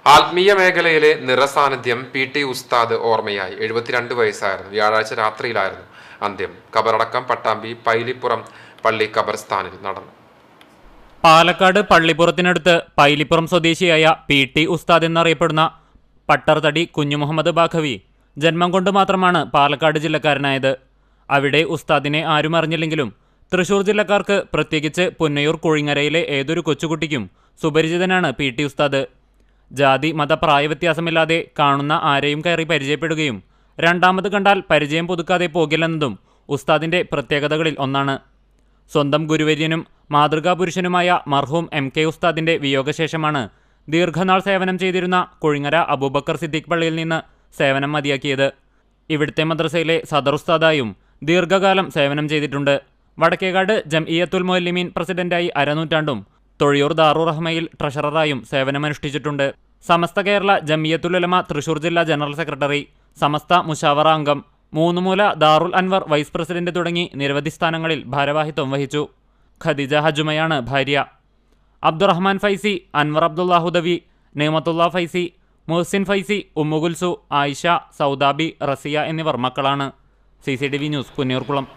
ആത്മീയ മേഖലയിലെ നിറസാന്നിധ്യം പി.ടി. ഉസ്താദ് ഓർമ്മയായി. 72 വയസ്സായിരുന്നു. വ്യാഴാഴ്ച രാത്രിയിലായിരുന്നു അന്ത്യം. ഖബറടക്കം പട്ടാമ്പി പൈലിപ്പുറം പള്ളി ഖബർസ്ഥാനിൽ നടന്നു. പാലക്കാട് പള്ളിപ്പുറത്തിനടുത്ത് പൈലിപ്പുറം സ്വദേശിയായ പി.ടി. ഉസ്താദ് എന്നറിയപ്പെടുന്ന പട്ടർതടി കുഞ്ഞുമുഹമ്മദ് ബാഖവി ജന്മം കൊണ്ട് മാത്രമാണ് പാലക്കാട് ജില്ലക്കാരനായത്. അവിടെ ഉസ്താദിനെ ആരും അറിഞ്ഞില്ലെങ്കിലും തൃശൂർ ജില്ലക്കാർക്ക്, പ്രത്യേകിച്ച് പുന്നയൂർ കുഴിങ്ങരയിലെ ഏതൊരു കൊച്ചുകുട്ടിക്കും സുപരിചിതനാണ് പി.ടി. ഉസ്താദ്. ജാതി മത പ്രായവ്യത്യാസമില്ലാതെ കാണുന്ന ആരെയും കയറി പരിചയപ്പെടുകയും രണ്ടാമത് കണ്ടാൽ പരിചയം പുതുക്കാതെ പോകില്ലെന്നതും ഉസ്താദിൻ്റെ പ്രത്യേകതകളിൽ ഒന്നാണ്. സ്വന്തം ഗുരുവര്യനും മാതൃകാ പുരുഷനുമായ മർഹൂം എം.കെ. ഉസ്താദിൻ്റെ വിയോഗശേഷമാണ് ദീർഘനാൾ സേവനം ചെയ്തിരുന്ന കുഴിങ്ങര അബൂബക്കർ സിദ്ദീഖ് പള്ളിയിൽ നിന്ന് സേവനം മതിയാക്കിയത്. ഇവിടുത്തെ മദ്രസയിലെ സദർ ഉസ്താദായും ദീർഘകാലം സേവനം ചെയ്തിട്ടുണ്ട്. വടക്കേകാട് ജംഇയ്യത്തുൽ മുഅല്ലിമീൻ പ്രസിഡന്റായി അരനൂറ്റാണ്ടും തൊഴിയൂർ ദാറുർ റഹ്മയിൽ ട്രഷററായും സേവനമനുഷ്ഠിച്ചിട്ടുണ്ട്. സമസ്ത കേരള ജംഇയ്യത്തുൽ ഉലമ തൃശൂർ ജില്ലാ ജനറൽ സെക്രട്ടറി, സമസ്ത മുശാവറ അംഗം, മൂന്നുമൂല ദാറുൽ അൻവർ വൈസ് പ്രസിഡന്റ് തുടങ്ങി നിരവധി സ്ഥാനങ്ങളിൽ ഭാരവാഹിത്വം വഹിച്ചു. ഖദീജ ഹജുമയാണ് ഭാര്യ. അബ്ദുറഹ്മാൻ ഫൈസി, അൻവർ അബ്ദുള്ള ഹുദവി, നെയ്മത്തുള്ള ഫൈസി, മുഹ്സിൻ ഫൈസി, ഉമ്മുഗുൽസു, ആയിഷ, സൗദാബി, റസിയ എന്നിവർ മക്കളാണ്. CCTV news Punnayurkulam.